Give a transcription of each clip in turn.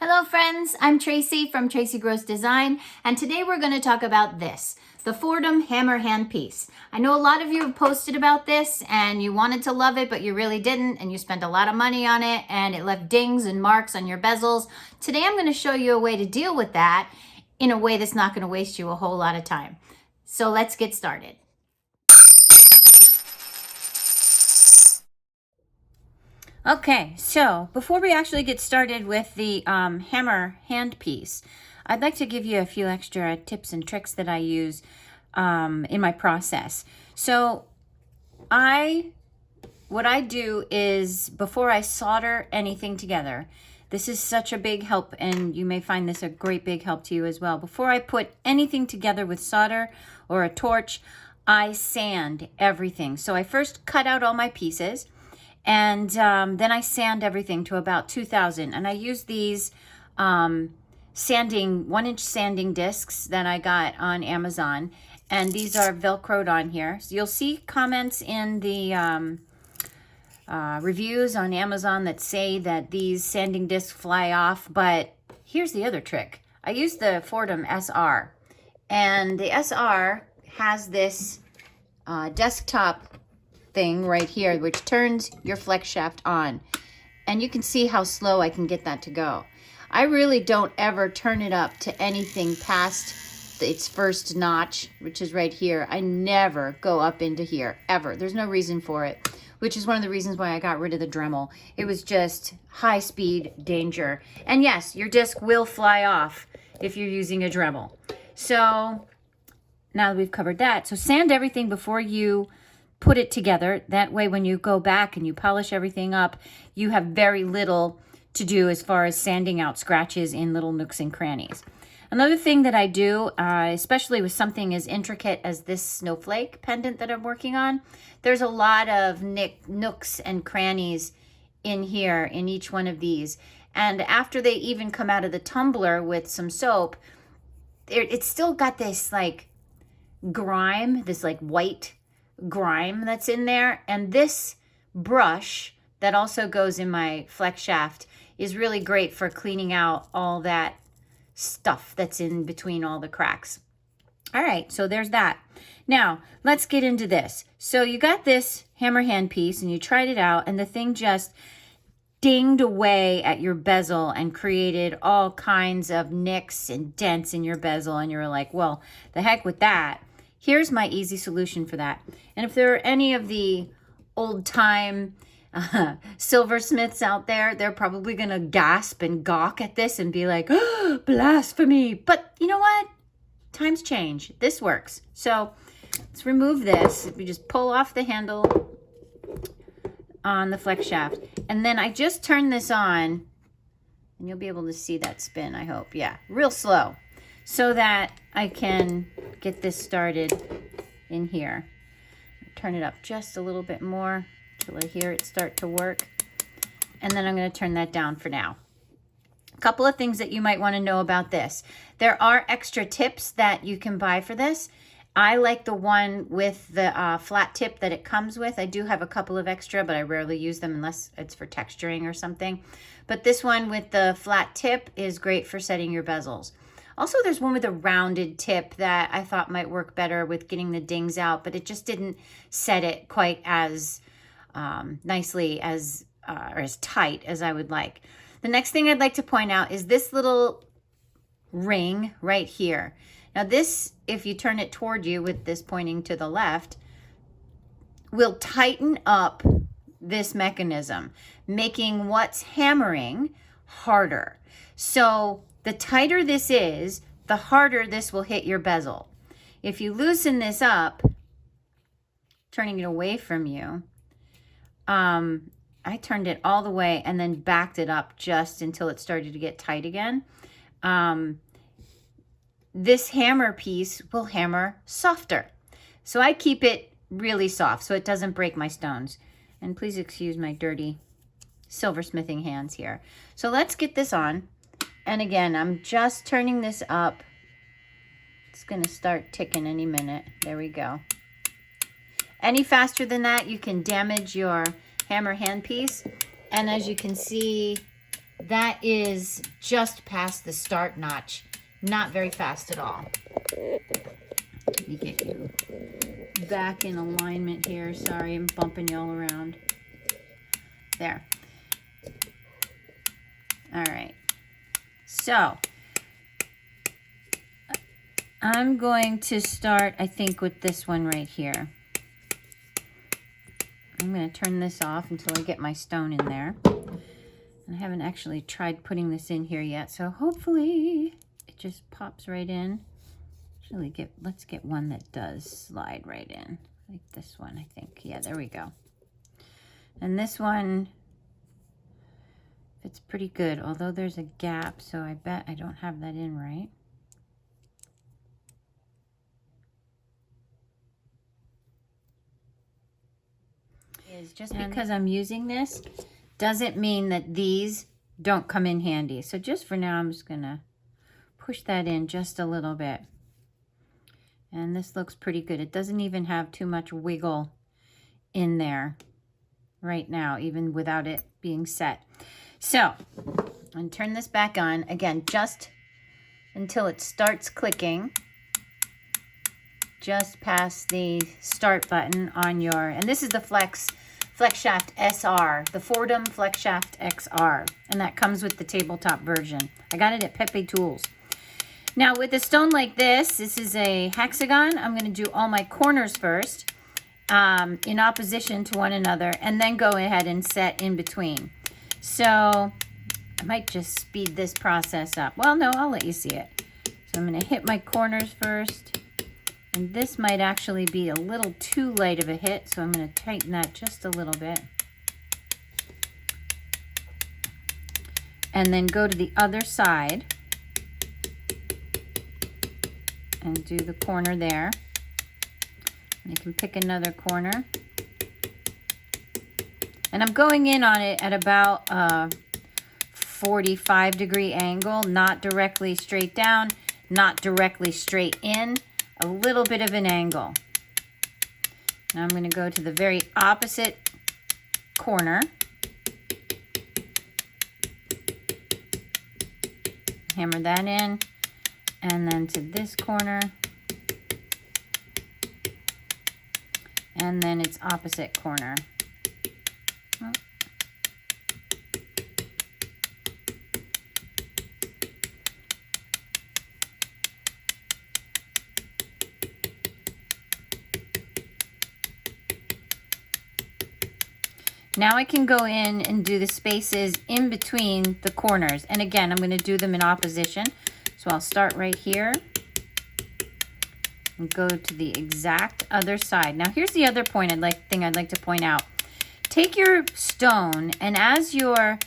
Hello friends, I'm Tracy from Tracy Gross Design, and today we're going to talk about this, the Foredom hammer handpiece. I know a lot of you have posted about this and you wanted to love it, but you really didn't, and you spent a lot of money on it and it left dings and marks on your bezels. Today I'm going to show you a way to deal with that in a way that's not going to waste you a whole lot of time. So let's get started. Okay, so before we actually get started with the hammer handpiece, I'd like to give you a few extra tips and tricks that I use in my process. So what I do is before I solder anything together, this is such a big help, and you may find this a great big help to you as well. Before I put anything together with solder or a torch, I sand everything. So I first cut out all my pieces, and then I sand everything to about 2000. And I use these 1-inch sanding discs that I got on Amazon. And these are Velcroed on here. So you'll see comments in the reviews on Amazon that say that these sanding discs fly off. But here's the other trick. I use the Foredom SR. And the SR has this desktop thing right here, which turns your Flexshaft on, and you can see how slow I can get that to go. I really don't ever turn it up to anything past its first notch, which is right here. I never go up into here, ever. There's no reason for it, which is one of the reasons why I got rid of the Dremel. It was just high speed danger. And yes, your disc will fly off if you're using a Dremel. So now that we've covered that, so sand everything before you put it together. That way, when you go back and you polish everything up, you have very little to do as far as sanding out scratches in little nooks and crannies. Another thing that I do, especially with something as intricate as this snowflake pendant that I'm working on, there's a lot of nooks and crannies in here in each one of these. And after they even come out of the tumbler with some soap, it's still got this like grime, this like white grime that's in there. And this brush that also goes in my Flexshaft is really great for cleaning out all that stuff that's in between all the cracks. All right, so there's that. Now let's get into this. So you got this hammer handpiece and you tried it out, and the thing just dinged away at your bezel and created all kinds of nicks and dents in your bezel, and you were like, well, the heck with that. Here's my easy solution for that. And if there are any of the old-time silversmiths out there, they're probably going to gasp and gawk at this and be like, oh, blasphemy. But you know what? Times change. This works. So let's remove this. We just pull off the handle on the Flexshaft. And then I just turn this on, and you'll be able to see that spin, I hope. Yeah, real slow, so that I can get this started in here. Turn it up just a little bit more till I hear it start to work. And then I'm going to turn that down for now. A couple of things that you might want to know about this. There are extra tips that you can buy for this. I like the one with the flat tip that it comes with. I do have a couple of extra, but I rarely use them unless it's for texturing or something. But this one with the flat tip is great for setting your bezels. Also, there's one with a rounded tip that I thought might work better with getting the dings out, but it just didn't set it quite as nicely as or as tight as I would like. The next thing I'd like to point out is this little ring right here. Now this, if you turn it toward you with this pointing to the left, will tighten up this mechanism, making what's hammering harder. So the tighter this is, the harder this will hit your bezel. If you loosen this up, turning it away from you, I turned it all the way and then backed it up just until it started to get tight again. This hammer piece will hammer softer. So I keep it really soft so it doesn't break my stones. And please excuse my dirty silversmithing hands here. So let's get this on. And again, I'm just turning this up. It's going to start ticking any minute. There we go. Any faster than that, you can damage your hammer handpiece. And as you can see, that is just past the start notch. Not very fast at all. Let me get you back in alignment here. Sorry, I'm bumping you all around. There. All right. So, I'm going to start, I think, with this one right here. I'm going to turn this off until I get my stone in there. And I haven't actually tried putting this in here yet, so hopefully it just pops right in. Let's get one that does slide right in, like this one, I think. Yeah, there we go. And this one fits pretty good, although there's a gap, so I bet I don't have that in right. Just because I'm using this doesn't mean that these don't come in handy. So just for now, I'm just gonna push that in just a little bit. And this looks pretty good. It doesn't even have too much wiggle in there right now, even without it being set. So I'm gonna turn this back on again, just until it starts clicking, just past the start button on your, and this is the Flexshaft SR, the Foredom Flexshaft XR, and that comes with the tabletop version. I got it at Pepe Tools. Now with a stone like this is a hexagon. I'm going to do all my corners first in opposition to one another, and then go ahead and set in between. So I might just speed this process up. Well, no, I'll let you see it. So I'm going to hit my corners first. And this might actually be a little too light of a hit, so I'm going to tighten that just a little bit. And then go to the other side and do the corner there. And you can pick another corner. And I'm going in on it at about a 45-degree angle, not directly straight down, not directly straight in. A little bit of an angle. Now I'm going to go to the very opposite corner. Hammer that in. And then to this corner. And then its opposite corner. Oh. Now I can go in and do the spaces in between the corners. And again, I'm going to do them in opposition. So I'll start right here and go to the exact other side. Now here's the other thing I'd like to point out. Take your stone, and as you're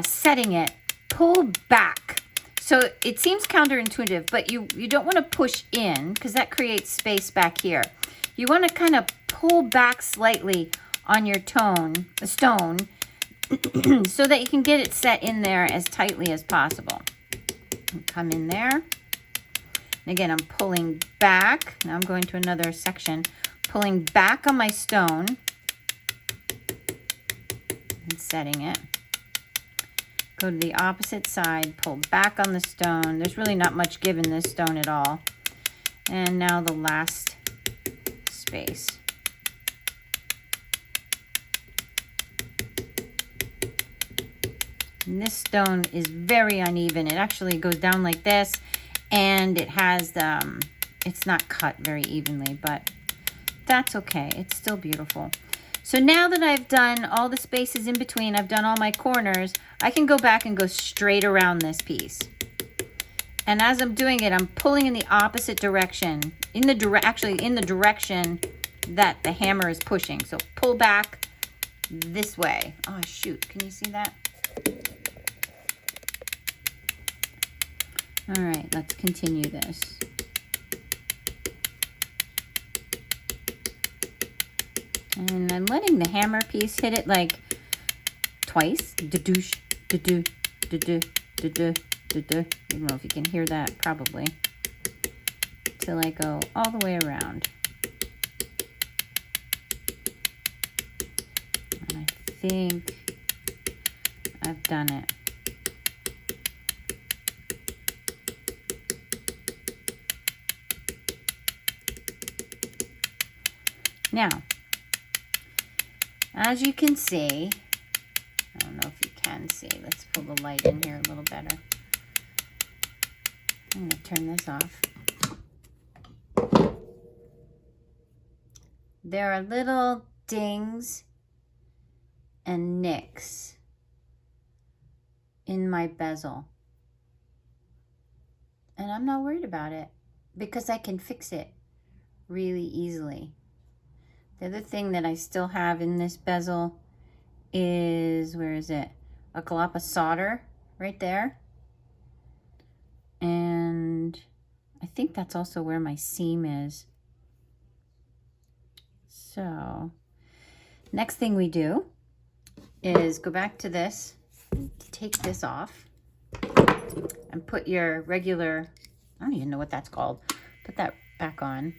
setting it, pull back. So it seems counterintuitive, but you don't want to push in because that creates space back here. You want to kind of pull back slightly on your stone so that you can get it set in there as tightly as possible. And come in there. And again, I'm pulling back. Now I'm going to another section, pulling back on my stone and setting it. Go to the opposite side, pull back on the stone. There's really not much give in this stone at all. And now the last space. And this stone is very uneven. It actually goes down like this, and it has it's not cut very evenly, but that's okay. It's still beautiful. So now that I've done all the spaces in between, I've done all my corners, I can go back and go straight around this piece. And as I'm doing it, I'm pulling in the opposite direction, actually in the direction that the hammer is pushing. So pull back this way. Oh shoot, can you see that? All right, let's continue this. And I'm letting the hammer piece hit it like twice. Da-doosh, da-doo, da-doo, da-doo, da-doo. I don't know if you can hear that, probably. Till I go all the way around. And I think I've done it. Now, as you can see, I don't know if you can see. Let's pull the light in here a little better. I'm going to turn this off. There are little dings and nicks in my bezel. And I'm not worried about it because I can fix it really easily. The other thing that I still have in this bezel is, where is it? A glop of solder right there. And I think that's also where my seam is. So, next thing we do is go back to this, take this off, and put your regular, I don't even know what that's called, put that back on.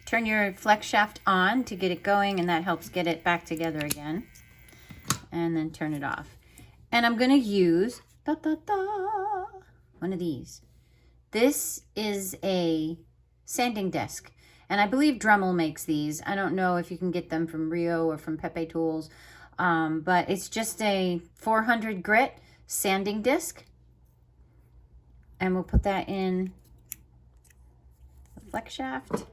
Turn your Flexshaft on to get it going, and that helps get it back together again. And then turn it off. And I'm going to use one of these. This is a sanding disc, and I believe Dremel makes these. I don't know if you can get them from Rio or from Pepe Tools, but it's just a 400 grit sanding disc. And we'll put that in the Flexshaft.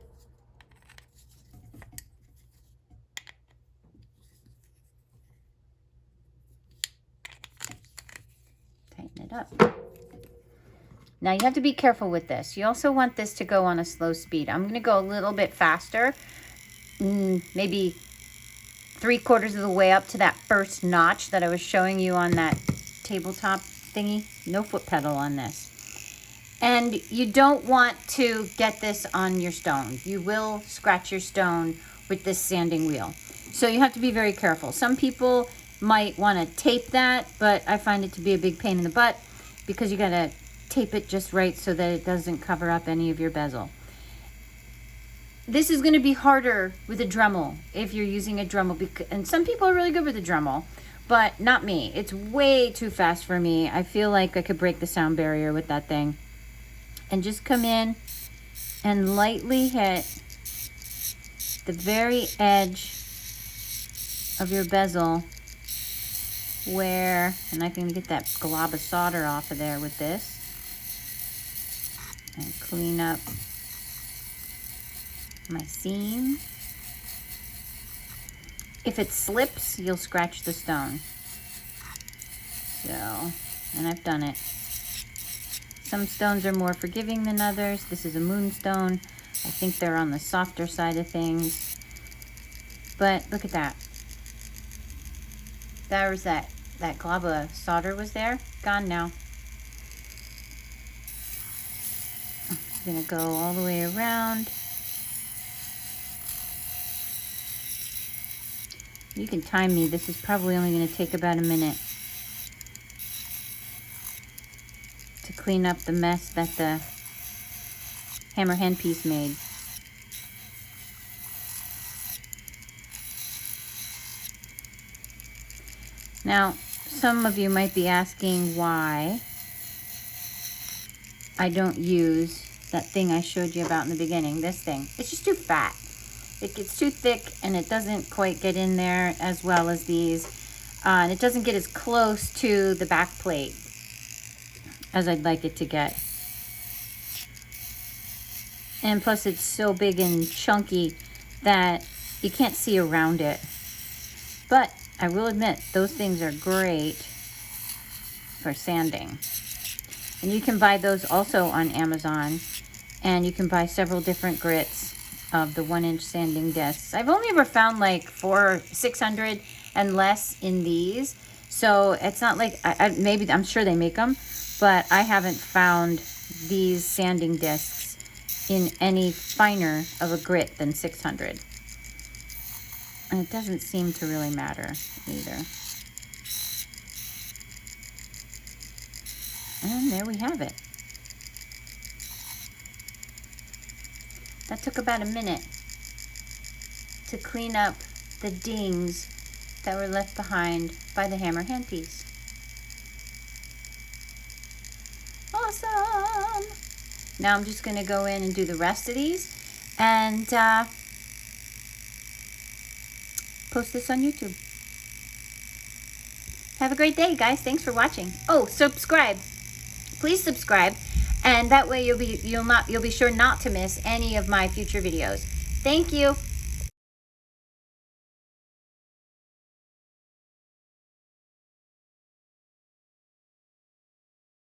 Tighten it up. Now you have to be careful with this. You also want this to go on a slow speed. I'm going to go a little bit faster, maybe 3/4 of the way up to that first notch that I was showing you on that tabletop thingy. No foot pedal on this. And you don't want to get this on your stone. You will scratch your stone with this sanding wheel. So you have to be very careful. Some people might want to tape that, but I find it to be a big pain in the butt because you got to tape it just right so that it doesn't cover up any of your bezel. This is going to be harder with a Dremel if you're using a Dremel, and some people are really good with a Dremel, but not me. It's way too fast for me. I feel like I could break the sound barrier with that thing. And just come in and lightly hit the very edge of your bezel where, and I can get that glob of solder off of there with this. And clean up my seam. If it slips, you'll scratch the stone. So, and I've done it. Some stones are more forgiving than others. This is a moonstone. I think they're on the softer side of things. But look at that. There was that glob of solder was there. Gone now. I'm going to go all the way around. You can time me. This is probably only going to take about a minute to clean up the mess that the hammer handpiece made. Now, some of you might be asking why I don't use that thing I showed you about in the beginning, this thing. It's just too fat. It gets too thick and it doesn't quite get in there as well as these. And it doesn't get as close to the back plate as I'd like it to get. And plus it's so big and chunky that you can't see around it. But I will admit, those things are great for sanding. And you can buy those also on Amazon. And you can buy several different grits of the 1-inch sanding discs. I've only ever found like 600 and less in these. So it's not like, maybe, I'm sure they make them, but I haven't found these sanding discs in any finer of a grit than 600. And it doesn't seem to really matter either. And there we have it. That took about a minute to clean up the dings that were left behind by the hammer handpiece. Awesome! Now I'm just going to go in and do the rest of these, and post this on YouTube. Have a great day, guys. Thanks for watching. Oh, subscribe. Please subscribe, and that way you'll be sure not to miss any of my future videos. Thank you.